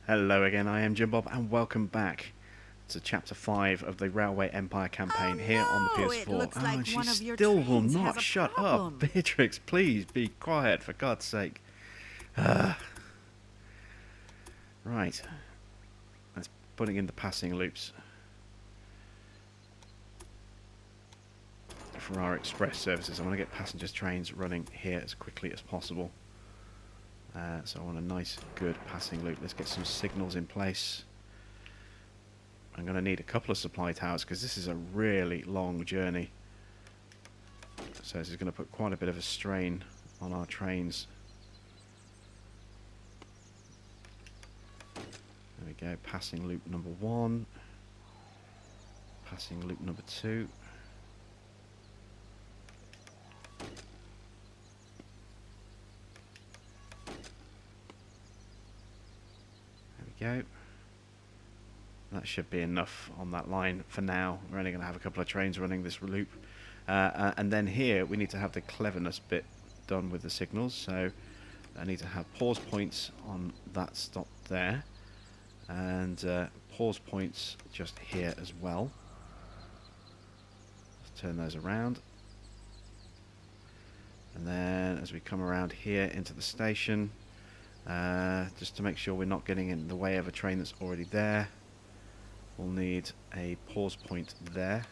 Hello again, I am Jim Bob, and welcome back to Chapter 5 of the Railway Empire campaign here on the PS4. It looks like and she one of your still will trains has not a shut problem. up. Beatrix, please be quiet, for God's sake. Right. Let's putting in the passing loops for our express services. I want to get passengers trains running here as quickly as possible. So I want a nice, good passing loop. Let's get some signals in place. I'm going to need a couple of supply towers because this is a really long journey. So this is going to put quite a bit of a strain on our trains. There we go, passing loop number 1. Passing loop number 2. There we go. That should be enough on that line for now. We're only going to have a couple of trains running this loop. And then here we need to have the cleverness bit done with the signals. So I need to have pause points on that stop there. And pause points just here as well. Let's turn those around. And then as we come around here into the station, just to make sure we're not getting in the way of a train that's already there, we'll need a pause point there,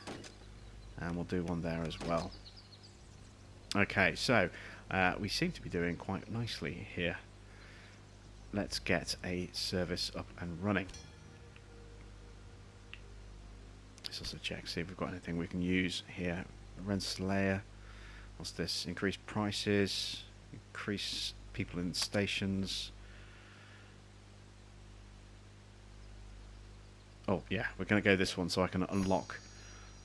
and we'll do one there as well. Okay, so we seem to be doing quite nicely here. Let's get a service up and running. Let's also check, see if we've got anything we can use here. Renslayer, what's this? Increase prices, increase people in stations. Oh yeah, we're going to go this one so I can unlock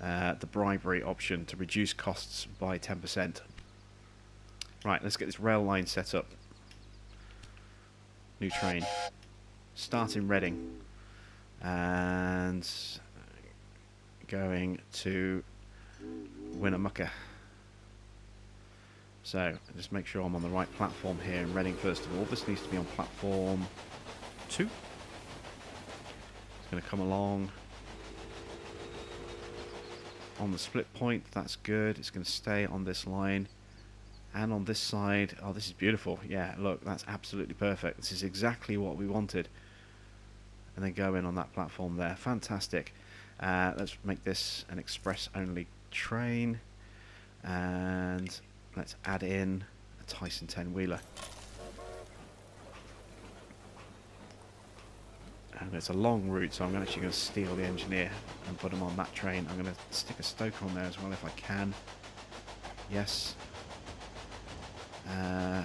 the bribery option to reduce costs by 10%. Right, let's get this rail line set up. New train. Start in Reading. And going to Winnemucca. So, just make sure I'm on the right platform here in Reading first of all. This needs to be on platform 2. Going to come along on the split point. That's good. It's going to stay on this line and on this side. Oh, this is beautiful. Yeah, look, that's absolutely perfect. This is exactly what we wanted. And then go in on that platform there. Fantastic. Let's make this an express only train, and let's add in a Tyson 10-wheeler. And it's a long route, so I'm actually going to steal the engineer and put him on that train. I'm going to stick a stoker on there as well if I can. Yes. No,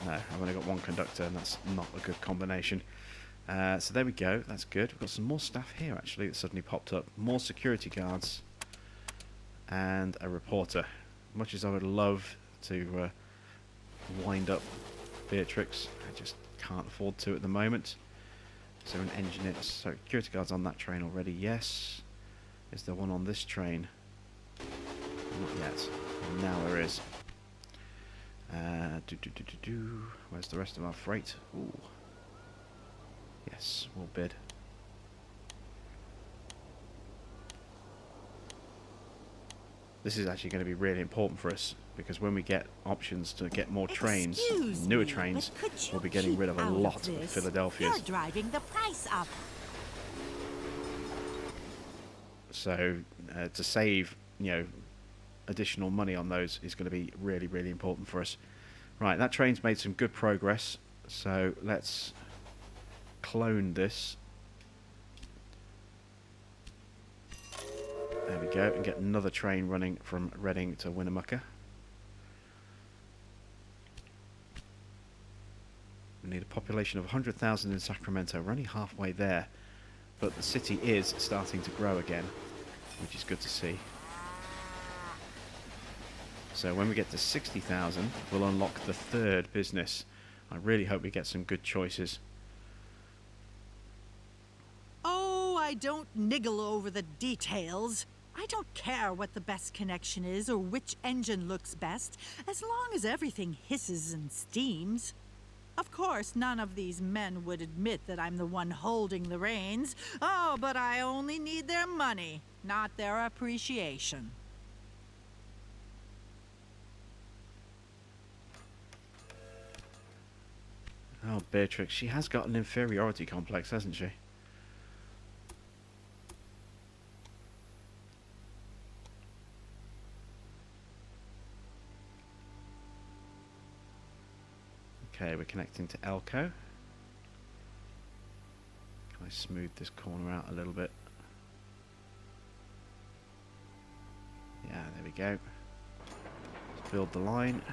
I've only got one conductor, and that's not a good combination. So there we go, that's good. We've got some more staff here actually that suddenly popped up. More security guards and a reporter. Much as I would love to wind up Beatrix, I just can't afford to at the moment. Is there an engineer? So security guards on that train already? Yes. Is there one on this train? Not yet. Now there is. Where's the rest of our freight? Ooh. Yes, we'll bid. This is actually going to be really important for us, because when we get options to get more trains, newer trains, we'll be getting rid of a lot of Philadelphia's. You're driving the price up. So to save, additional money on those is going to be really, really important for us. Right, that train's made some good progress. So let's clone this. There we go, and get another train running from Reading to Winnemucca. We need a population of 100,000 in Sacramento. We're only halfway there, but the city is starting to grow again, which is good to see. So when we get to 60,000, we'll unlock the third business. I really hope we get some good choices. Oh, I don't niggle over the details. I don't care what the best connection is or which engine looks best, as long as everything hisses and steams. Of course, none of these men would admit that I'm the one holding the reins. Oh, but I only need their money, not their appreciation. Oh, Beatrix, she has got an inferiority complex, hasn't she? Okay, we're connecting to Elko. Can I smooth this corner out a little bit? Yeah, there we go. Let's build the line.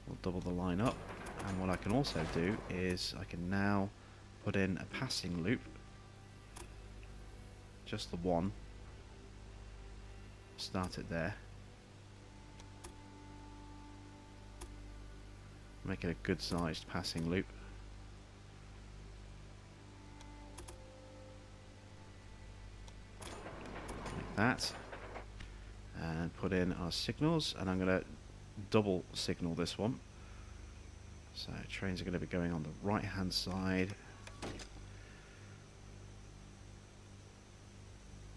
We'll double the line up. And what I can also do is I can now put in a passing loop. Just the one. Start it there. Make it a good sized passing loop. Like that. And put in our signals, and I'm going to double signal this one. So trains are going to be going on the right hand side.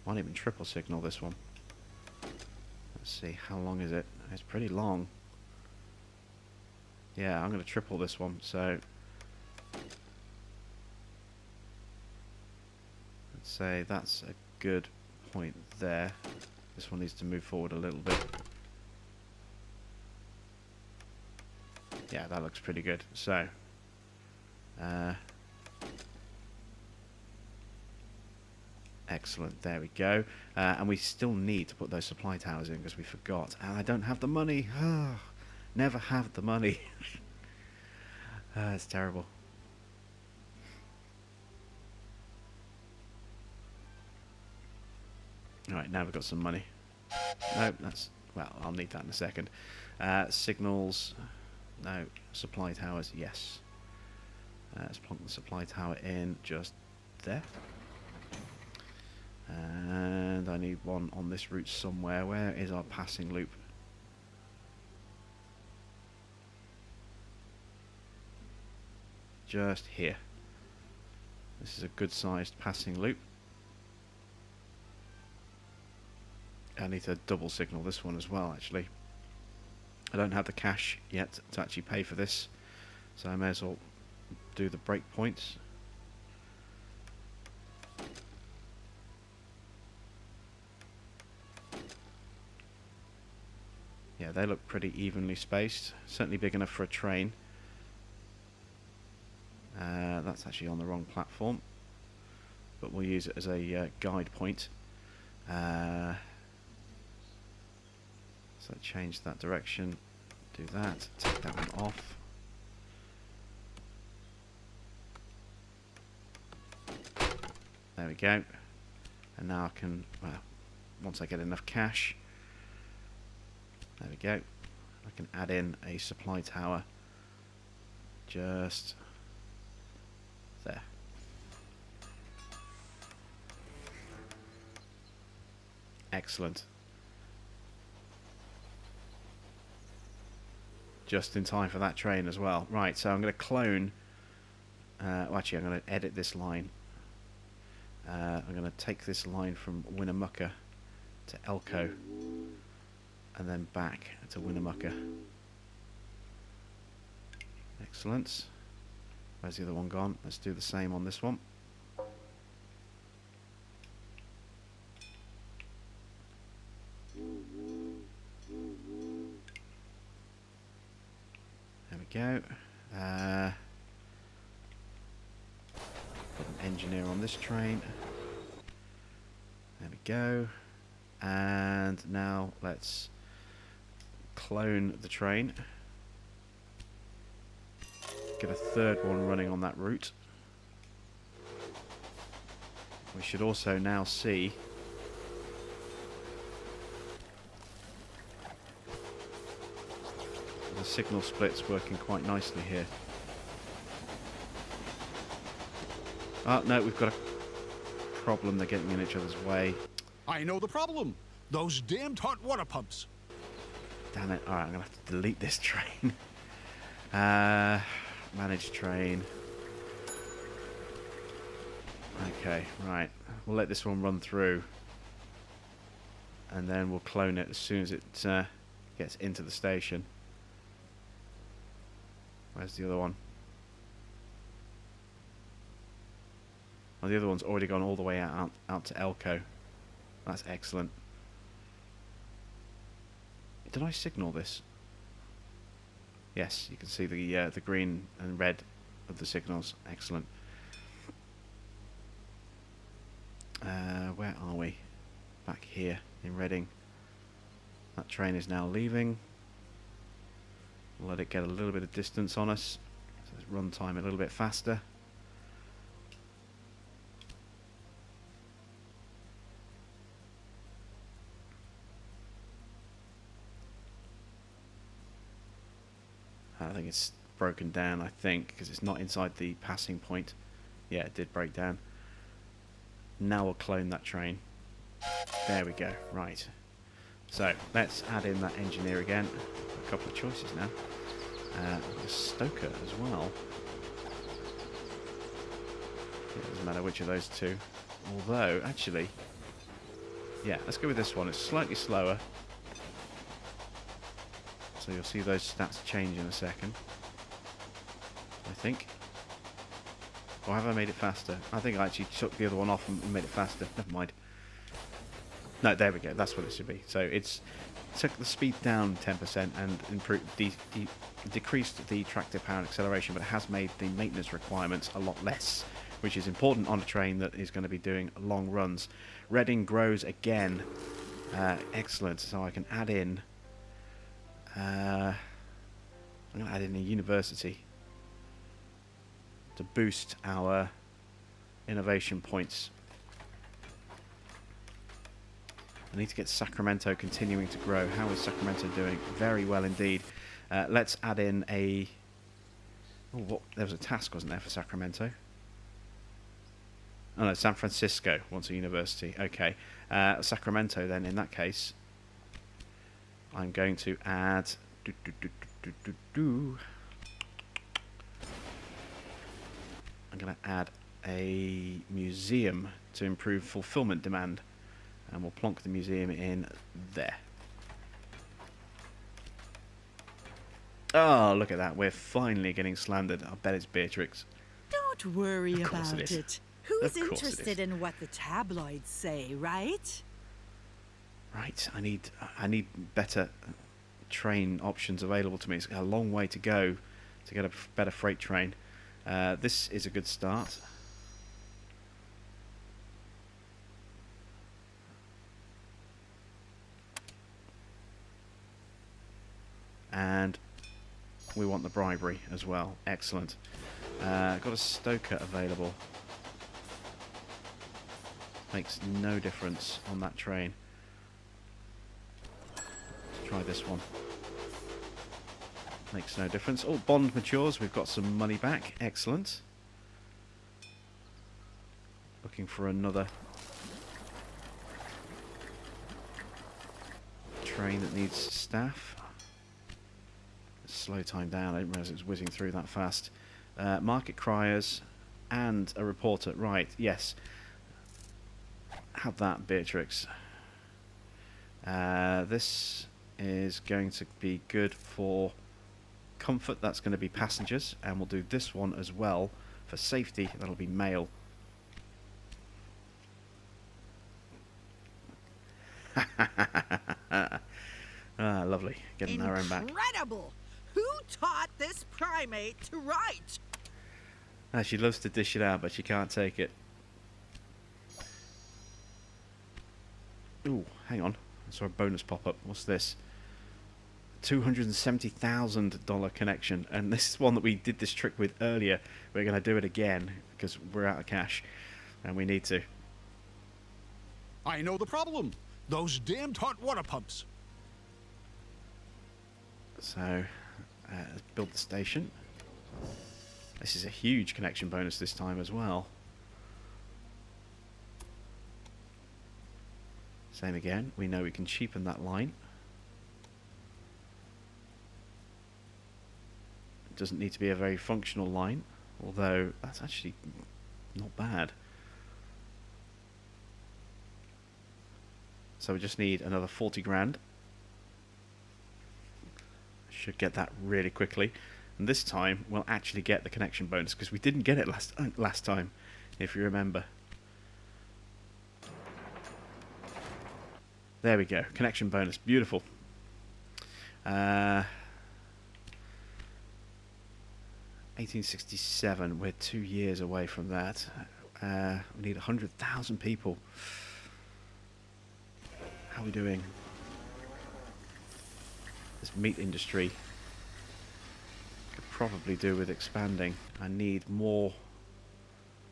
Might even triple signal this one. Let's see, how long is it? It's pretty long. Yeah, I'm going to triple this one, so let's say that's a good point there. This one needs to move forward a little bit. Yeah, that looks pretty good. So, excellent, there we go. And we still need to put those supply towers in because we forgot. And I don't have the money. Never have the money. It's terrible. Alright, now we've got some money. No, that's... well, I'll need that in a second. Signals... no. Supply towers, yes. Let's plonk the supply tower in just there. And I need one on this route somewhere. Where is our passing loop? Just here. This is a good sized passing loop. I need to double signal this one as well, actually. I don't have the cash yet to actually pay for this, so I may as well do the breakpoints. Yeah, they look pretty evenly spaced, certainly big enough for a train. That's actually on the wrong platform, but we'll use it as a guide point. So change that direction, do that, take that one off. There we go. And now I can, well, once I get enough cash, there we go, I can add in a supply tower just there. Excellent. Just in time for that train as well. Right, so I'm going to clone... well, actually, I'm going to edit this line. I'm going to take this line from Winnemucca to Elko, and then back to Winnemucca. Excellent. Where's the other one gone? Let's do the same on this one. There we go. Put an engineer on this train. There we go. And now let's clone the train. Get a third one running on that route. We should also now see the signal split's working quite nicely here. Oh no, we've got a problem. They're getting in each other's way. I know the problem. Those damned hot water pumps. Damn it. Alright, I'm going to have to delete this train. Manage train. Okay, right. We'll let this one run through. And then we'll clone it as soon as it gets into the station. Where's the other one? Oh, the other one's already gone all the way out to Elko. That's excellent. Did I signal this? Yes, you can see the green and red of the signals. Excellent. Where are we? Back here in Reading. That train is now leaving. We'll let it get a little bit of distance on us. So let's run time a little bit faster. I think it's broken down, I think, because it's not inside the passing point. Yeah, it did break down. Now we'll clone that train. There we go. Right. So, let's add in that engineer again. A couple of choices now. The stoker as well. It doesn't matter which of those two. Although, actually... Yeah, let's go with this one. It's slightly slower. So you'll see those stats change in a second. I think. Or have I made it faster? I think I actually took the other one off and made it faster. Never mind. No, there we go. That's what it should be. So it's took the speed down 10% and improved, decreased the tractive power and acceleration, but it has made the maintenance requirements a lot less, which is important on a train that is going to be doing long runs. Reading grows again. Excellent. So I can add in... I'm going to add in a university to boost our innovation points. I need to get Sacramento continuing to grow. How is Sacramento doing? Very well indeed. Let's add in a... Oh, what? There was a task, wasn't there, for Sacramento? Oh no, San Francisco wants a university. Okay. Sacramento then, in that case... I'm going to add... I'm going to add a museum to improve fulfillment demand. And we'll plonk the museum in there. Oh, look at that. We're finally getting slandered. I bet it's Beatrix. Don't worry about it. Who's Of course it interested in what the tabloids say, right? Right. I need better train options available to me. It's a long way to go to get a better freight train. This is a good start. And we want the bribery as well. Excellent. Got a stoker available. Makes no difference on that train. Let's try this one. Makes no difference. Oh, bond matures. We've got some money back. Excellent. Looking for another train that needs staff. Slow time down. I didn't realise it was whizzing through that fast. Market criers and a reporter. Right, yes. Have that, Beatrix. This is going to be good for comfort. That's going to be passengers. And we'll do this one as well for safety. That'll be mail. Lovely. Getting our own back. Incredible! Who taught this primate to write? She loves to dish it out, but she can't take it. Ooh, hang on. I saw a bonus pop up. What's this? $270,000 connection. And this is one that we did this trick with earlier. We're going to do it again because we're out of cash. And we need to. I know the problem. Those damned hot water pumps. So, let's build the station. This is a huge connection bonus this time as well. Same again. We know we can cheapen that line. doesn't need to be a very functional line, although that's actually not bad. So we just need another 40 grand. Should get that really quickly, and this time we'll actually get the connection bonus, because we didn't get it last time, if you remember. There we go, connection bonus, beautiful. 1867, we're 2 years away from that. We need 100,000 people. How are we doing? This meat industry could probably do with expanding. I need more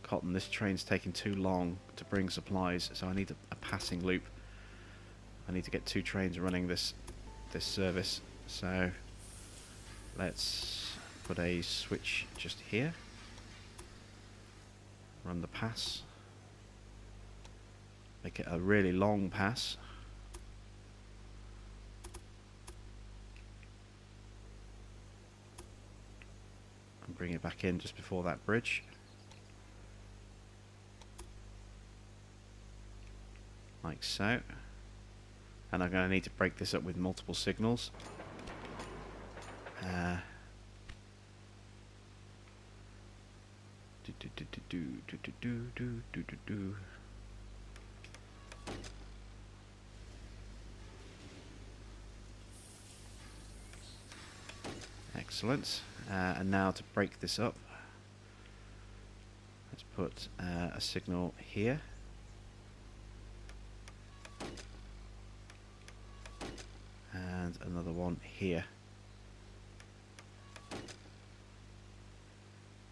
cotton. This train's taking too long to bring supplies, so I need a passing loop. I need to get 2 trains running this service. So let's put a switch just here. Run the pass. Make it a really long pass. And bring it back in just before that bridge. Like so. And I'm going to need to break this up with multiple signals. Excellent. And now to break this up, let's put a signal here. And another one here.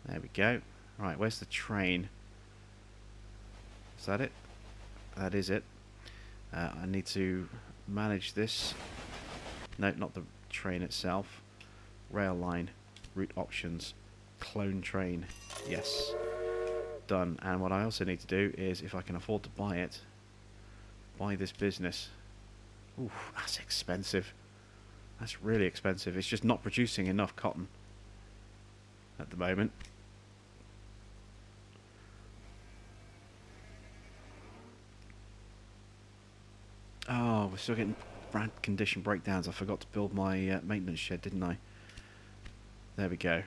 There we go. Right, where's the train? Is that it? That is it. I need to manage this. No, not the train itself. Rail line, route options, clone train. Yes. Done. And what I also need to do is, if I can afford to buy it, buy this business. Ooh, that's expensive. That's really expensive. It's just not producing enough cotton at the moment. Oh, we're still getting brand condition breakdowns. I forgot to build my maintenance shed, didn't I? There we go.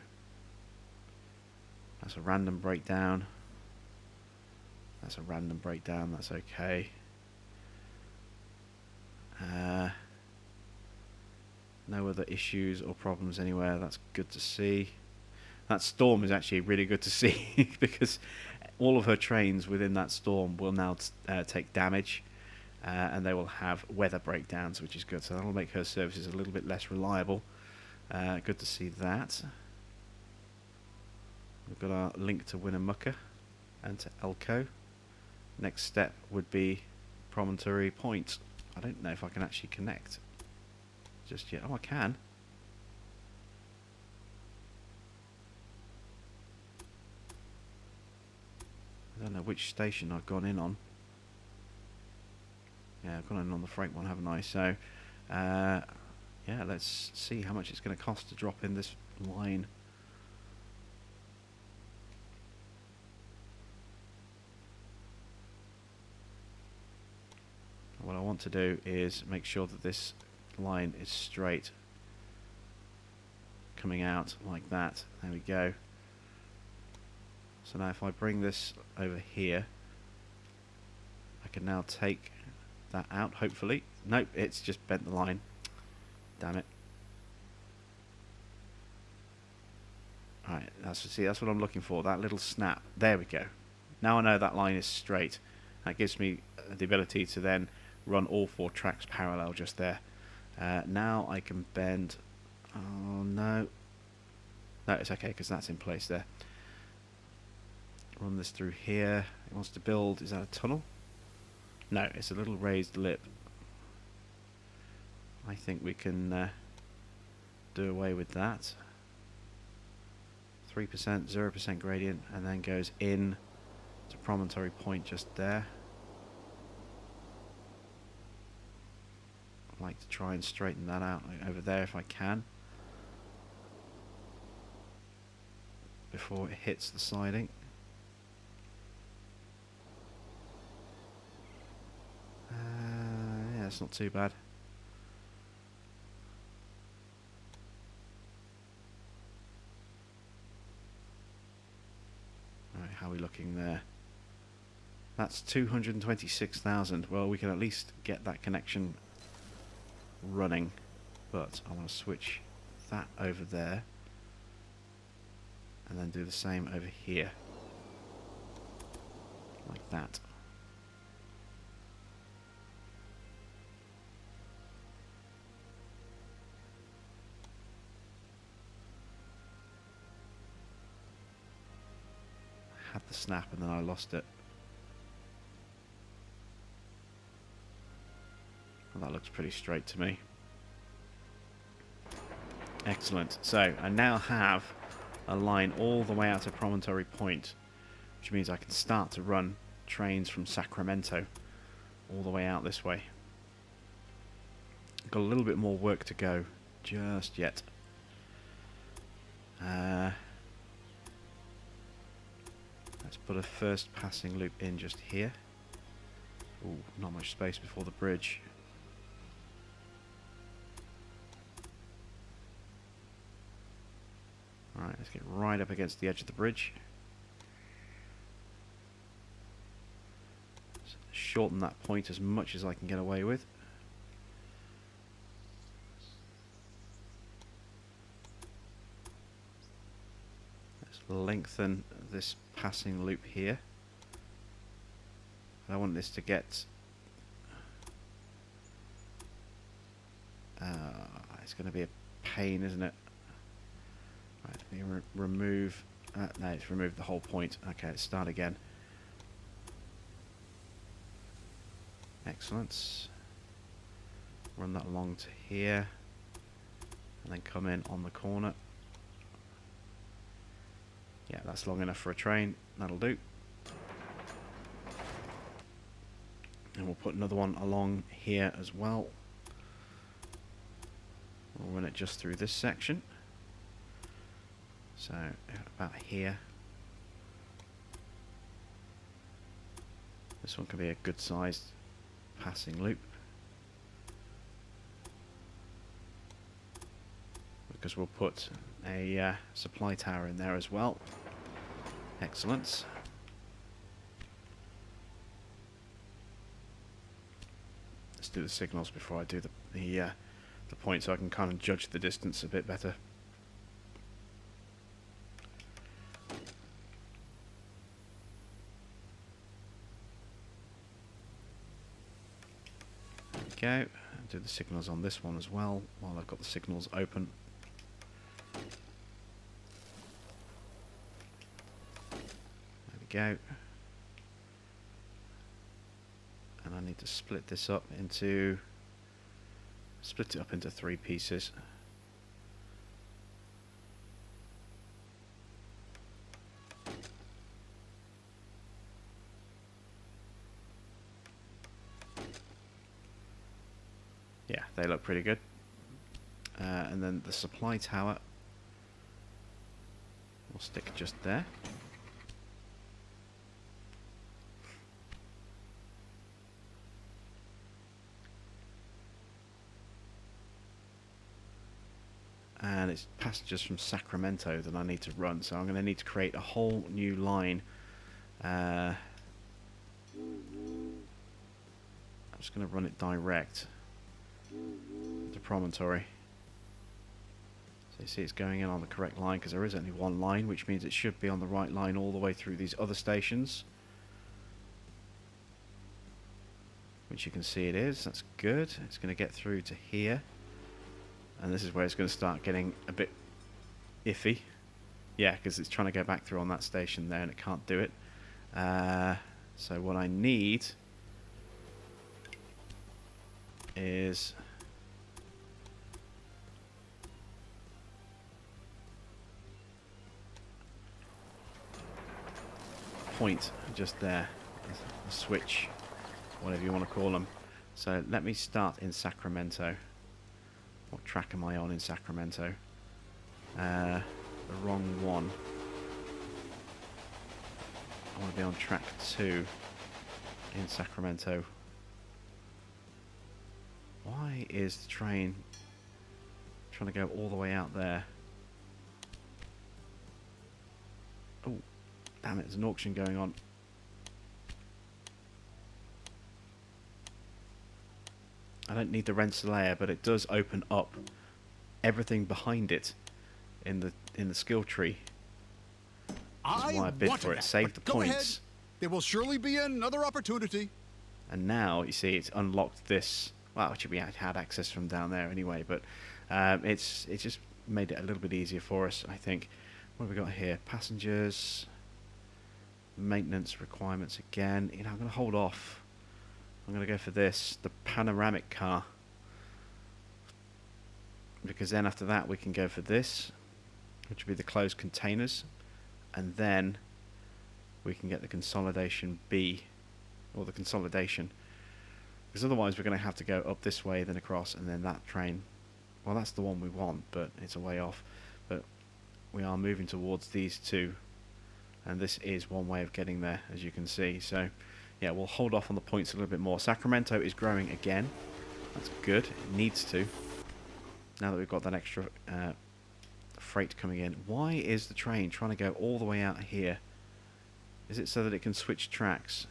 That's a random breakdown. That's a random breakdown. That's okay. No other issues or problems anywhere. That's good to see. That storm is actually really good to see because all of her trains within that storm will now take damage, and they will have weather breakdowns, which is good. So that'll make her services a little bit less reliable. Good to see that. We've got our link to Winnemucca and to Elko. Next step would be Promontory Point. I don't know if I can actually connect just yet. Oh, I can. I don't know which station I've gone in on. Yeah, I've gone in on the freight one, haven't I? So, yeah, let's see how much it's going to cost to drop in this line. What I want to do is make sure that this line is straight, coming out like that. There we go. So now if I bring this over here, I can now take that out, hopefully. Nope, it's just bent the line. Damn it. Alright, that's what I'm looking for, that little snap. There we go. Now I know that line is straight. That gives me the ability to then run all 4 tracks parallel just there. Now I can bend. Oh no. No, it's okay because that's in place there. Run this through here. It wants to build. Is that a tunnel? No, it's a little raised lip. I think we can do away with that. 3%, 0% gradient, and then goes in to Promontory Point just there. I'd like to try and straighten that out over there if I can. before it hits the siding. Yeah, it's not too bad. Right, how are we looking there? That's 226,000. Well, we can at least get that connection running, but I want to switch that over there and then do the same over here, like that. Had the snap and then I lost it. Well, that looks pretty straight to me. Excellent. So I now have a line all the way out to Promontory Point, which means I can start to run trains from Sacramento all the way out this way. Got a little bit more work to go just yet. Let's put a first passing loop in just here. Ooh, not much space before the bridge. Alright, let's get right up against the edge of the bridge. Shorten that point as much as I can get away with. Let's lengthen this passing loop here. I want this to get... it's going to be a pain, isn't it? Right, let me remove... no, it's removed the whole point. Okay, let's start again. Excellent. Run that along to here. And then come in on the corner. Yeah, that's long enough for a train. That'll do. And we'll put another one along here as well. We'll run it just through this section. So, about here. This one can be a good sized passing loop. Because we'll put a supply tower in there as well. Excellent. Let's do the signals before I do the point, so I can kind of judge the distance a bit better. There we go. Do the signals on this one as well while I've got the signals open. There we go. And I need to split this up into... split it up into 3 pieces. Yeah, they look pretty good. And then the supply tower will stick just there. And it's passengers from Sacramento that I need to run, so I'm going to need to create a whole new line. I'm just going to run it direct to Promontory. So you see it's going in on the correct line because there is only one line, which means it should be on the right line all the way through these other stations. Which you can see it is. That's good. It's going to get through to here. And this is where it's going to start getting a bit iffy. Yeah, because it's trying to go back through on that station there and it can't do it. So what I need is point just there, a switch, whatever you want to call them. So let me start in Sacramento. What track am I on in Sacramento? The wrong one. want to be on track 2 in Sacramento. Why is the train trying to go all the way out there? Oh, damn it, there's an auction going on. I don't need the Rensselaer, but it does open up everything behind it in the skill tree. That's why I bid for it. Save the points. There will surely be another opportunity. And now, you see, it's unlocked this. Well, actually, we had access from down there anyway, but it's just made it a little bit easier for us, I think. What have we got here? Passengers, maintenance requirements again. You know, I'm going to hold off. I'm going to go for this, the panoramic car. Because then after that, we can go for this, which would be the closed containers. And then we can get the consolidation B, or the consolidation. Because otherwise we're going to have to go up this way, then across, and then that train. Well, that's the one we want, but it's a way off. But we are moving towards these two. And this is one way of getting there, as you can see. So, yeah, we'll hold off on the points a little bit more. Sacramento is growing again. That's good. It needs to. Now that we've got that extra freight coming in. Why is the train trying to go all the way out here? Is it so that it can switch tracks?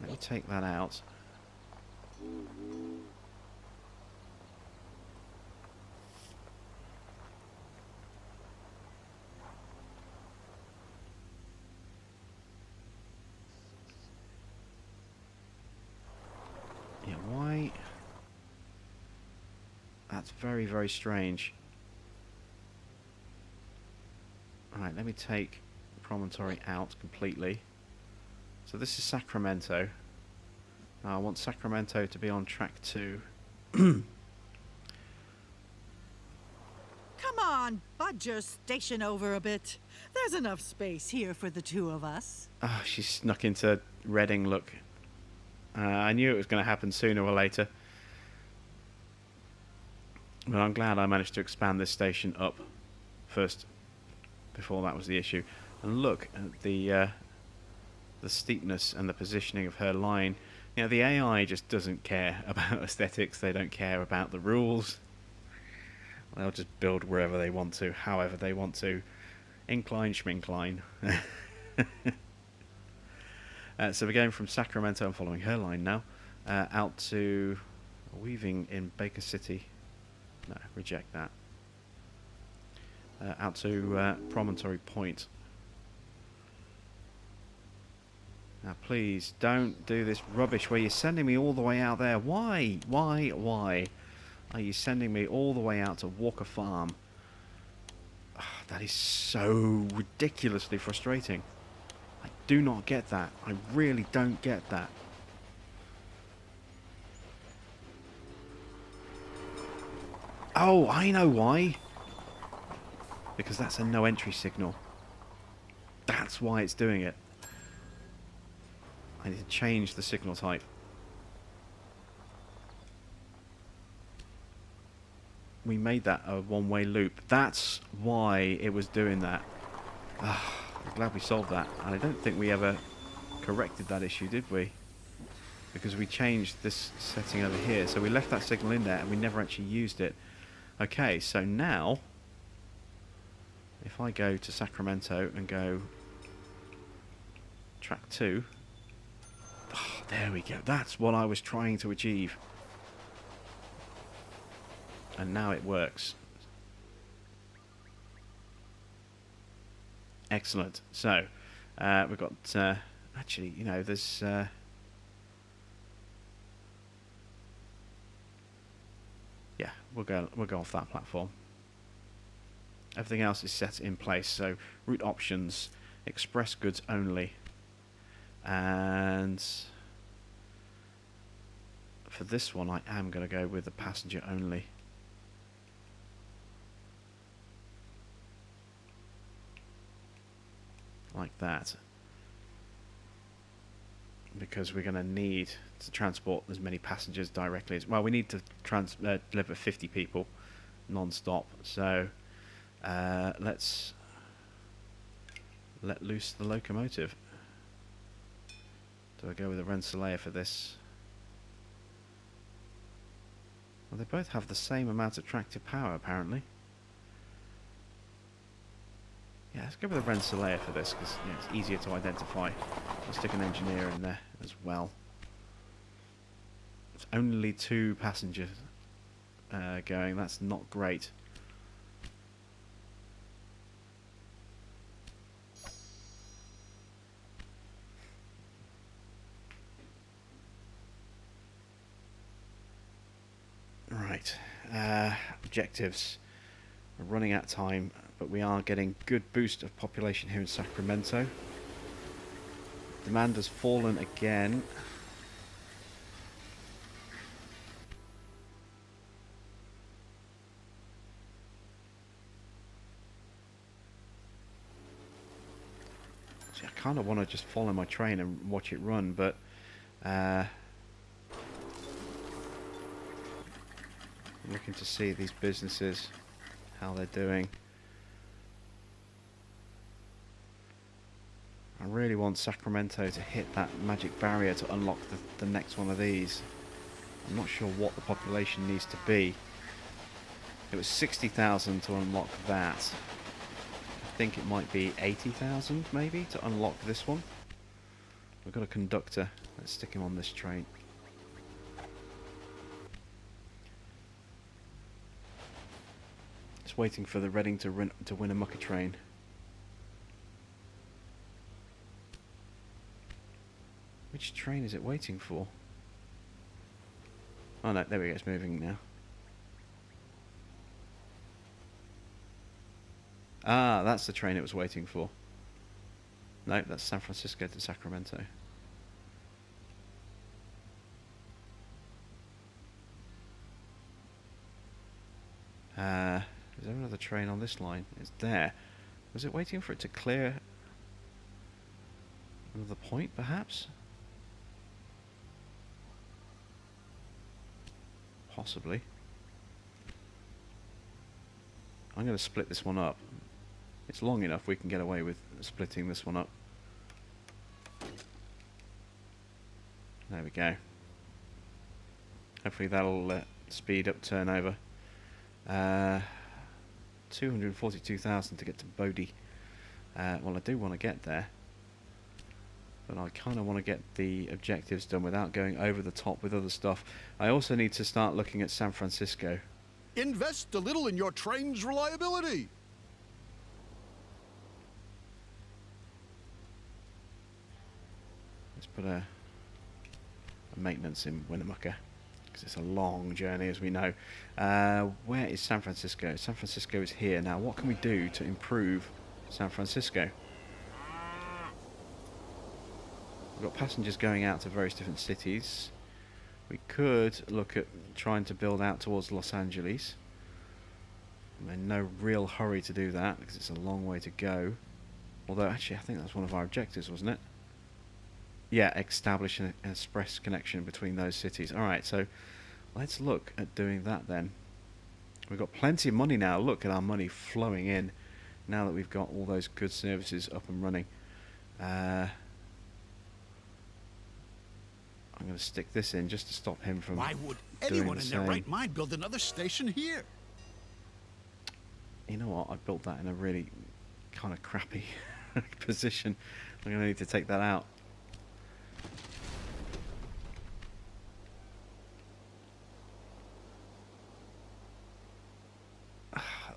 Let me take that out. Yeah, why? That's very, very strange. Alright, let me take Promontory out completely. So this is Sacramento. Now I want Sacramento to be on track 2. Come on, budge your station over a bit. There's enough space here for the two of us. Ah, she snuck into Reading, look. I knew it was going to happen sooner or later. But I'm glad I managed to expand this station up first, before that was the issue. And look at the steepness and the positioning of her line. You know, the AI just doesn't care about aesthetics. They don't care about the rules. They'll just build wherever they want to, however they want to. Incline, schmincline. So we're going from Sacramento, I'm following her line now, out to weaving in Baker City. No, reject that. Out to Promontory Point. Now please don't do this rubbish where you're sending me all the way out there. Why? Why are you sending me all the way out to Walker Farm? Oh, that is so ridiculously frustrating. I do not get that. I really don't get that. Oh, I know why. Because that's a no entry signal. That's why it's doing it. I need to change the signal type. We made that a one-way loop. That's why it was doing that. I'm glad we solved that. And I don't think we ever corrected that issue, did we? Because we changed this setting over here. So we left that signal in there and we never actually used it. Okay, so now, if I go to Sacramento and go track 2, oh, there we go. That's what I was trying to achieve. And now it works. Excellent. So, we've got, actually, you know, there's... yeah, we'll go off that platform. Everything else is set in place. So route options, express goods only, and for this one I am going to go with the passenger only. Like that. Because we're going to need to transport as many passengers directly as well. We need to deliver 50 people non-stop. So let's let loose the locomotive. Do I go with a Rensselaer for this? Well, they both have the same amount of tractive power, apparently. Yeah, let's go with a Rensselaer for this, because it's easier to identify. I'll stick an engineer in there as well. It's only 2 passengers going. That's not great. Right, objectives. We're running out of time, but we are getting good boost of population here in Sacramento. Demand has fallen again. See, I kind of want to just follow my train and watch it run, but looking to see these businesses, how they're doing. I really want Sacramento to hit that magic barrier to unlock the next one of these. I'm not sure what the population needs to be. It was 60,000 to unlock that. I think it might be 80,000 maybe to unlock this one. We've got a conductor. Let's stick him on this train. Just waiting for the Reading to win a mucker train. Which train is it waiting for? Oh no, there we go, it's moving now. Ah, that's the train it was waiting for. No, that's San Francisco to Sacramento. Is there another train on this line? It's there. Was it waiting for it to clear another point, perhaps? Possibly. I'm going to split this one up. It's long enough, we can get away with splitting this one up. There we go. Hopefully that'll speed up turnover. 242,000 to get to Bodie. Well, I do want to get there, but I kind of want to get the objectives done without going over the top with other stuff. I also need to start looking at San Francisco. Invest a little in your train's reliability. Let's put a maintenance in Winnemucca, because it's a long journey, as we know. Where is San Francisco? San Francisco is here. Now, what can we do to improve San Francisco? We've got passengers going out to various different cities. We could look at trying to build out towards Los Angeles. I'm in no real hurry to do that, because it's a long way to go. Although, actually, I think that's one of our objectives, wasn't it? Yeah, establish an express connection between those cities. Alright, so let's look at doing that then. We've got plenty of money now. Look at our money flowing in now that we've got all those good services up and running. I'm going to stick this in just to stop him from Why would doing anyone the in their same. right mind build another station here? You know what? I built that in a really kind of crappy position. I'm going to need to take that out.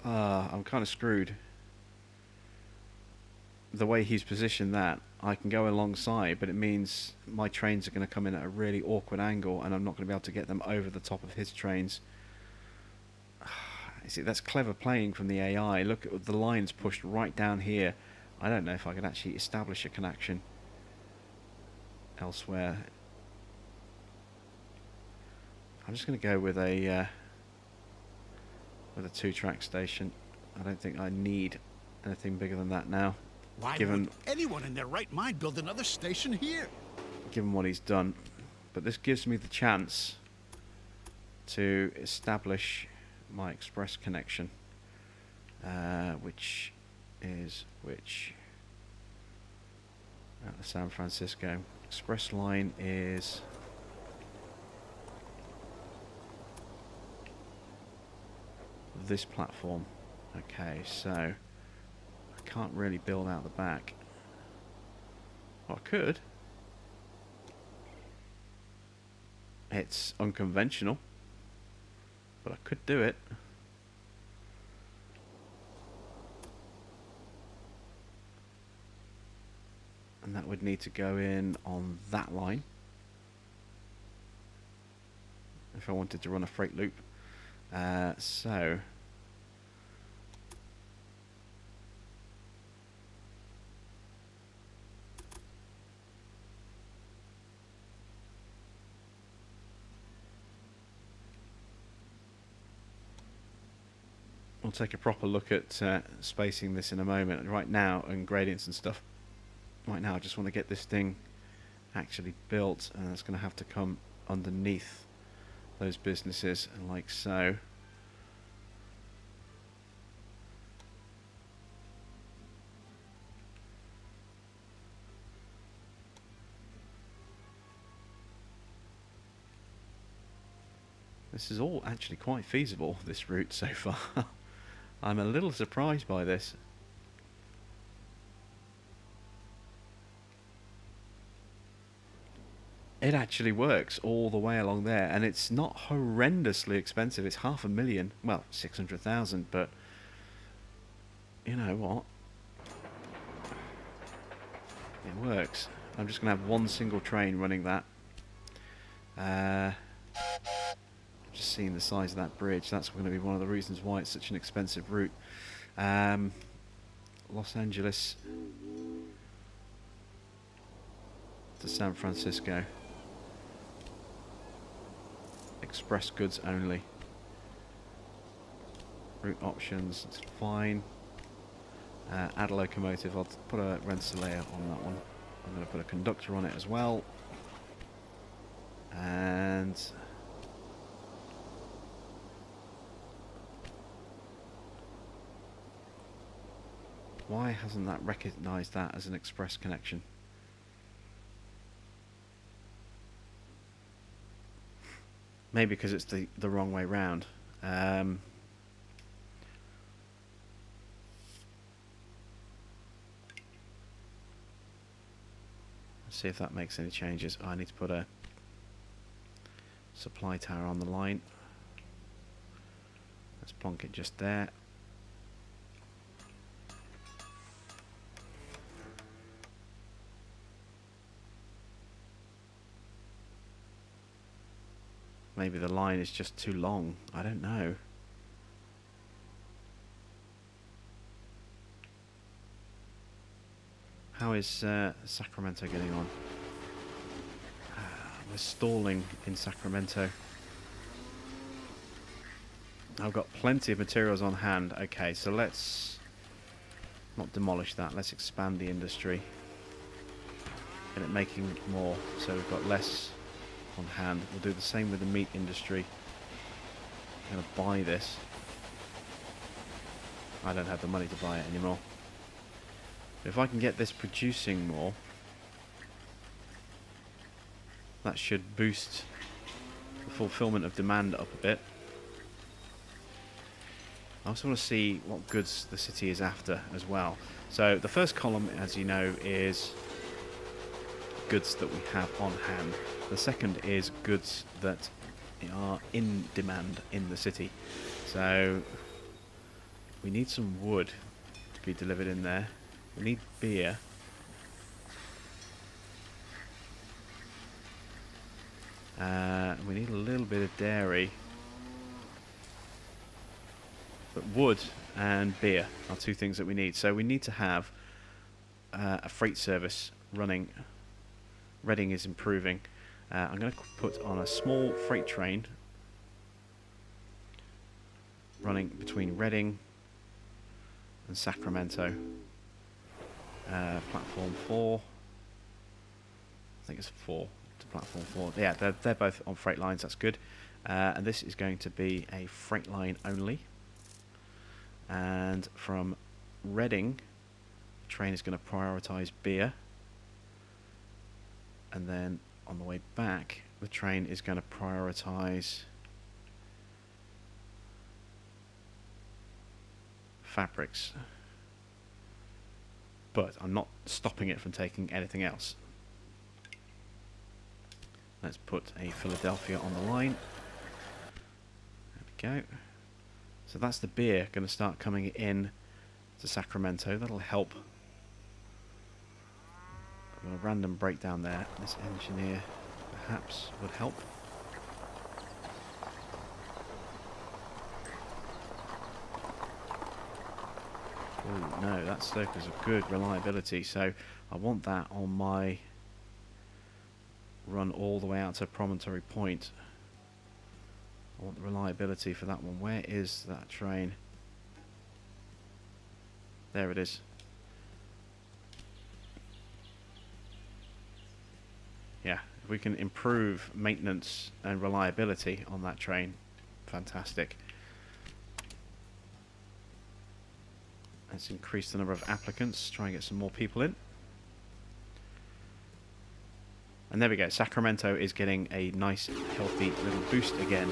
I'm kind of screwed. The way he's positioned that, I can go alongside, but it means my trains are going to come in at a really awkward angle, and I'm not going to be able to get them over the top of his trains. You see, that's clever playing from the AI. Look at the lines pushed right down here. I don't know if I can actually establish a connection elsewhere. I'm just going to go with a 2-track station. I don't think I need anything bigger than that now. Why Given would anyone in their right mind build another station here? given what he's done, but this gives me the chance to establish my express connection, which is which. Out of San Francisco. Express line is this platform. Okay, so I can't really build out the back. Well, I could. It's unconventional, but I could do it. And that would need to go in on that line if I wanted to run a freight loop. So we'll take a proper look at spacing this in a moment. Right now, and gradients and stuff. Right now I just want to get this thing actually built, and it's going to have to come underneath those businesses, and like so. This is all actually quite feasible, this route so far. I'm a little surprised by this. It actually works all the way along there, and it's not horrendously expensive. It's $500,000, well, 600,000, but you know what? It works. I'm just going to have one single train running that. Just seeing the size of that bridge, that's going to be one of the reasons why it's such an expensive route. Los Angeles to San Francisco. Express goods only. Route options, it's fine. Add a locomotive, I'll put a Rensselaer on that one. I'm going to put a conductor on it as well. And why hasn't that recognised that as an express connection? Maybe because it's the wrong way round. Let's see if that makes any changes. I need to put a supply tower on the line. Let's plonk it just there. Maybe the line is just too long. I don't know. How is Sacramento getting on? We're stalling in Sacramento. I've got plenty of materials on hand. Okay, so let's not demolish that. Let's expand the industry. Get it making more, so we've got less on hand. We'll do the same with the meat industry. I'm going to buy this. I don't have the money to buy it anymore. If I can get this producing more, that should boost the fulfillment of demand up a bit. I also want to see what goods the city is after as well. So the first column, as you know, is goods that we have on hand. The second is goods that are in demand in the city. So we need some wood to be delivered in there. We need beer. We need a little bit of dairy. But wood and beer are two things that we need. So we need to have a freight service running. Reading is improving. I'm going to put on a small freight train running between Reading and Sacramento. Platform 4. I think it's 4 to platform 4. Yeah, they're both on freight lines. That's good. And this is going to be a freight line only. And from Reading, the train is going to prioritise beer. And then on the way back, the train is going to prioritise fabrics. But I'm not stopping it from taking anything else. Let's put a Philadelphia on the line. There we go. So that's the beer going to start coming in to Sacramento. That'll help. A random breakdown there. This engineer perhaps would help. Oh no, that Stoker's a good reliability, so I want that on my run all the way out to Promontory Point. I want the reliability for that one. Where is that train? There it is. Yeah, if we can improve maintenance and reliability on that train, fantastic. Let's increase the number of applicants, try and get some more people in. And there we go, Sacramento is getting a nice healthy little boost again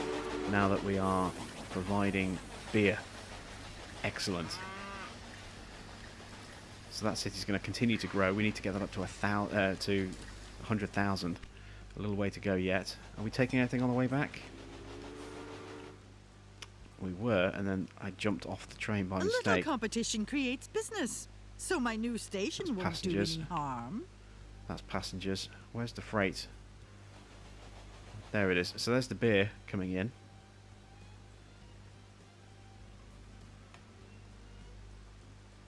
now that we are providing beer. Excellent. So that city's going to continue to grow. We need to get that up to 100,000. A little way to go yet. Are we taking anything on the way back? We were, and then I jumped off the train by mistake. A little competition creates business, so my new station won't do any harm. That's passengers. Where's the freight? There it is. So there's the beer coming in.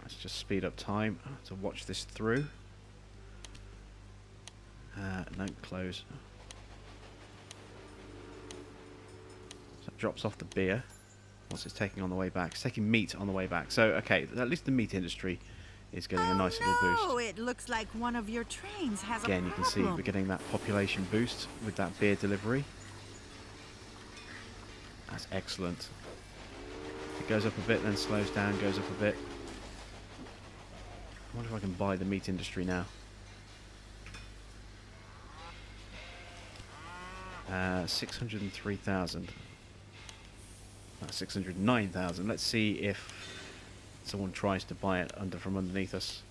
Let's just speed up time to watch this through. No, close. So it drops off the beer. What's it taking on the way back? It's taking meat on the way back. So, okay, at least the meat industry is getting a nice little boost. Oh, it looks like one of your trains has Again, a you can see we're getting that population boost with that beer delivery. That's excellent. It goes up a bit, then slows down, goes up a bit. I wonder if I can buy the meat industry now. 603,000. That's 609,000. Let's see if someone tries to buy it from underneath us.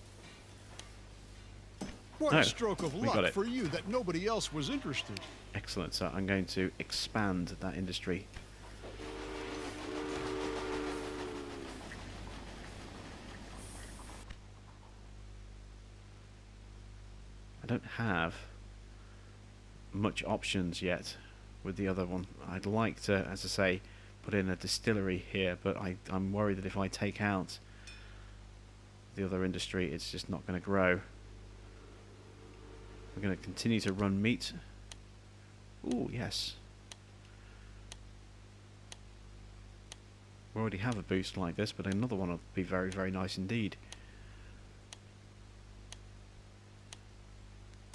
What a stroke of we got luck it. for you that nobody else was interested. Excellent. So I'm going to expand that industry. I don't have much options yet with the other one. I'd like to, as I say, put in a distillery here, but I'm worried that if I take out the other industry, it's just not going to grow. We're going to continue to run meat. Ooh, yes. We already have a boost like this, but another one will be very, very nice indeed.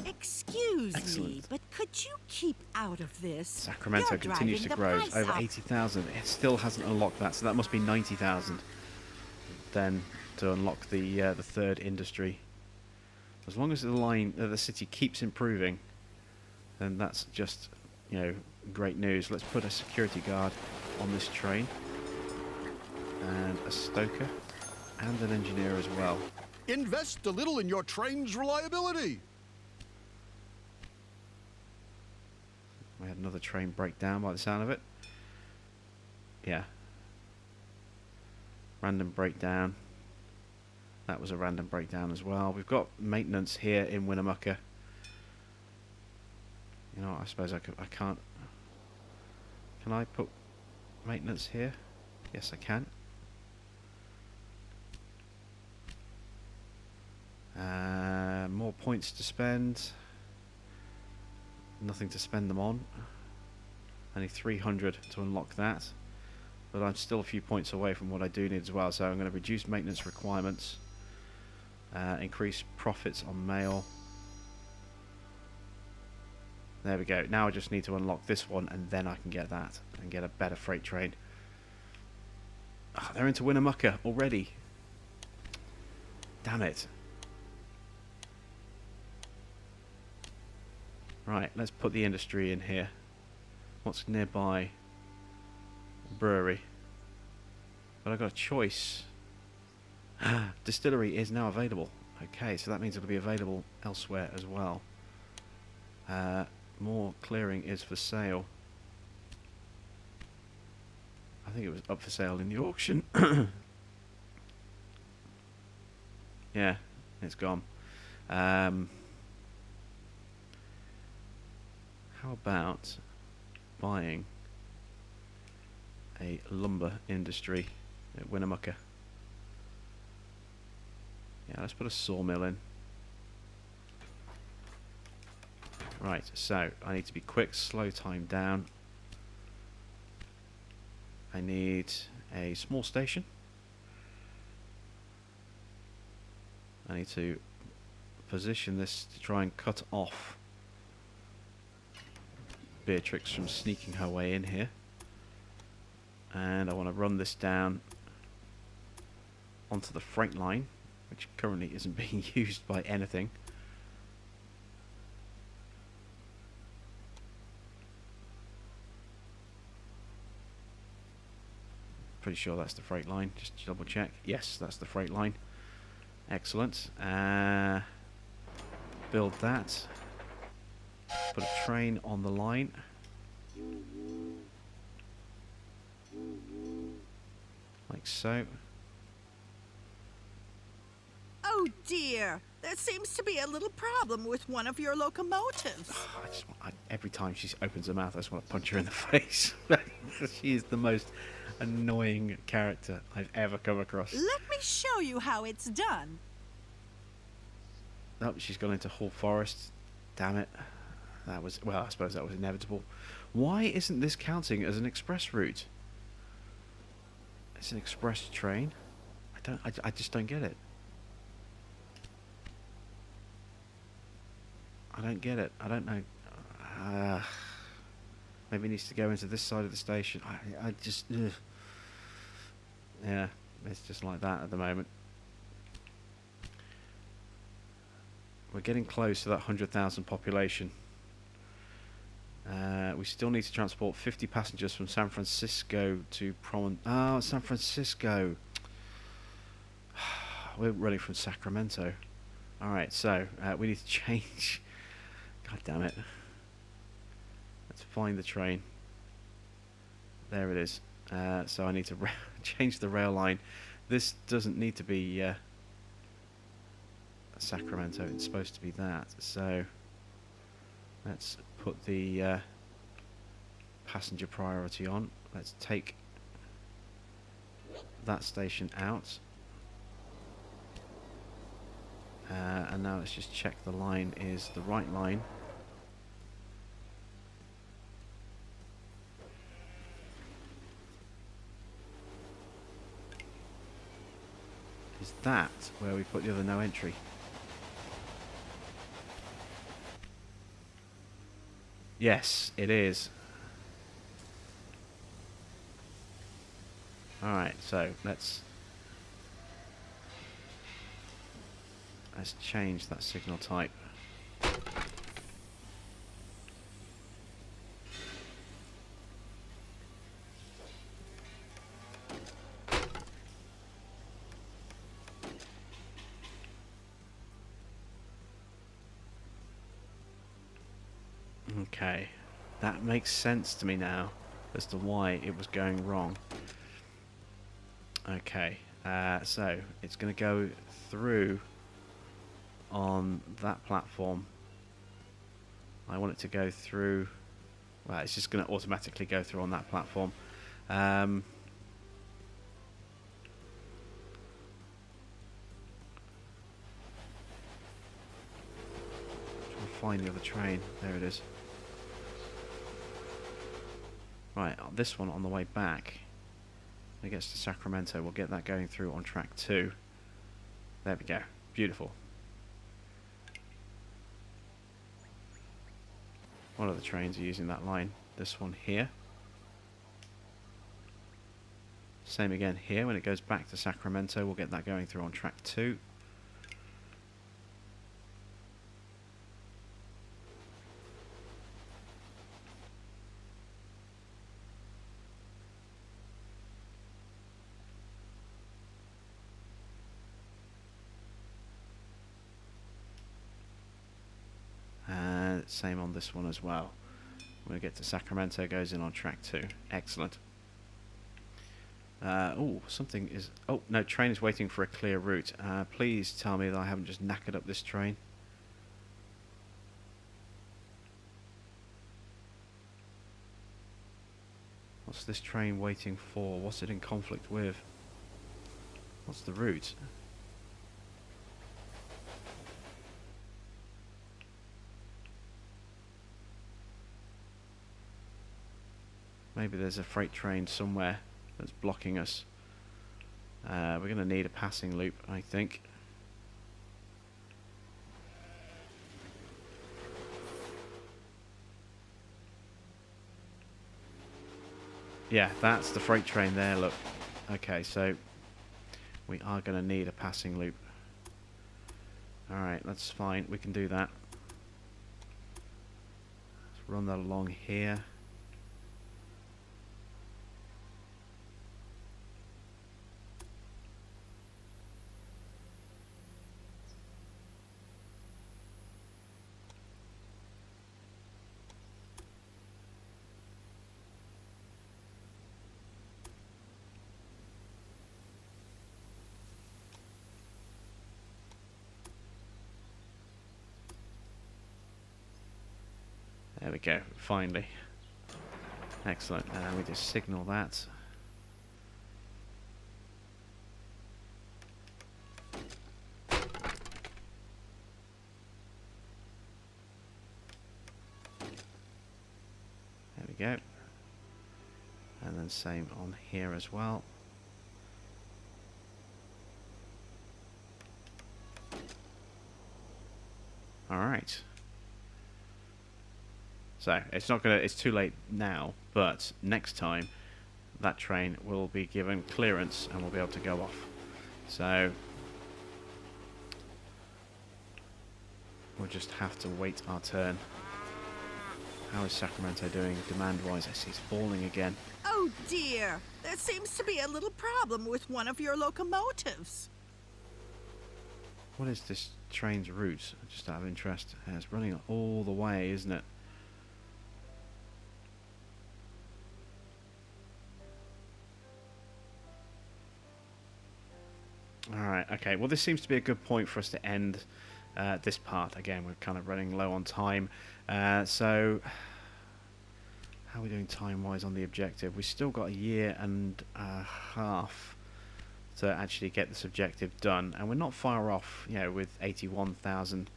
Excuse me, Excellent. but could you keep out of this? Sacramento You're continues to driving grow. the It's over price up. 80,000. It still hasn't unlocked that, so that must be 90,000. Then to unlock the third industry. As long as the city keeps improving, then that's just, you know, great news. Let's put a security guard on this train, and a stoker, and an engineer as well. Invest a little in your train's reliability. We had another train break down by the sound of it. Yeah. Random breakdown. That was a random breakdown as well. We've got maintenance here in Winnemucca. You know what, I suppose I can't... Can I put maintenance here? Yes, I can. More points to spend. Nothing to spend them on. Only 300 to unlock that. But I'm still a few points away from what I do need as well, so I'm going to reduce maintenance requirements. Increase profits on mail. There we go. Now I just need to unlock this one, and then I can get that and get a better freight train. Oh, they're into Winnemucca already. Damn it. Right, let's put the industry in here. What's nearby? Brewery. But I've got a choice. Distillery is now available. Okay, so that means it'll be available elsewhere as well. More clearing is for sale. I think it was up for sale in the auction. Yeah, it's gone. How about buying a lumber industry at Winnemucca? Yeah, let's put a sawmill in. Right, so I need to be quick, slow time down. I need a small station. I need to position this to try and cut off Beatrix from sneaking her way in here. And I want to run this down onto the freight line, which currently isn't being used by anything. Pretty sure that's the freight line, just double check. Yes, that's the freight line. Excellent. Build that. Put a train on the line. Like so. Oh dear, there seems to be a little problem with one of your locomotives. Every time she opens her mouth, I just want to punch her in the face. She is the most annoying character I've ever come across. Let me show you how it's done. Oh, she's gone into Hall Forest. Damn it. That was, well, I suppose that was inevitable. Why isn't this counting as an express route? It's an express train. I just don't get it. I don't get it. I don't know. Maybe it needs to go into this side of the station. I just... Ugh. Yeah, it's just like that at the moment. We're getting close to that 100,000 population. We still need to transport 50 passengers from San Francisco to Oh, San Francisco. We're running from Sacramento. Alright, so we need to change. God damn it. Let's find the train. There it is. So I need to change the rail line. This doesn't need to be Sacramento. It's supposed to be that. So let's put the passenger priority on. Let's take that station out. And now let's just check the line is the right line. Is that where we put the other no entry? Yes, it is. Alright, so let's change that signal type. Okay, that makes sense to me now as to why it was going wrong. Okay, so it's going to go through on that platform. I want it to go through. Well, it's just going to automatically go through on that platform. Trying to find the other train. There it is. Right, this one on the way back. When it gets to Sacramento, we'll get that going through on track 2. There we go. Beautiful. One of the trains are using that line. This one here. Same again here. When it goes back to Sacramento, we'll get that going through on track 2. same on this one as well. When we get to Sacramento, goes in on track 2. Excellent. Oh, something is... Oh, no, train is waiting for a clear route. Please tell me that I haven't just knackered up this train. What's this train waiting for? What's it in conflict with? What's the route? Maybe there's a freight train somewhere that's blocking us. We're going to need a passing loop, I think. Yeah, that's the freight train there, look. Okay, so we are going to need a passing loop. Alright, that's fine. We can do that. Let's run that along here. There we go, finally. Excellent. We just signal that. There we go. And then same on here as well. All right. So it's not gonna. It's too late now, but next time that train will be given clearance and we'll be able to go off. So we'll just have to wait our turn. How is Sacramento doing demand-wise? I see it's falling again. Oh dear, there seems to be a little problem with one of your locomotives. What is this train's route? Just out of interest. It's running all the way, isn't it? Alright, okay. Well, this seems to be a good point for us to end this part. Again, we're kind of running low on time. So, how are we doing time-wise on the objective? We've still got a year and a half to actually get this objective done. And we're not far off, you know, with 81,000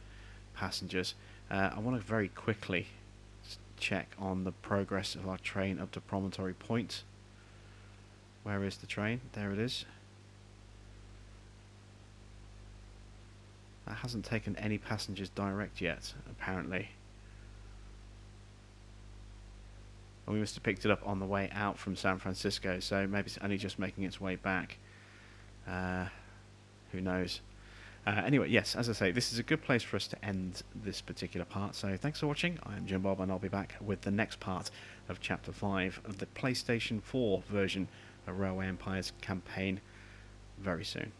passengers. I want to very quickly check on the progress of our train up to Promontory Point. Where is the train? There it is. That hasn't taken any passengers direct yet, apparently. And we must have picked it up on the way out from San Francisco, so maybe it's only just making its way back. Who knows? Anyway, yes, as I say, this is a good place for us to end this particular part. So thanks for watching. I'm Jim Bob, and I'll be back with the next part of Chapter 5 of the PlayStation 4 version of Railway Empire's campaign very soon.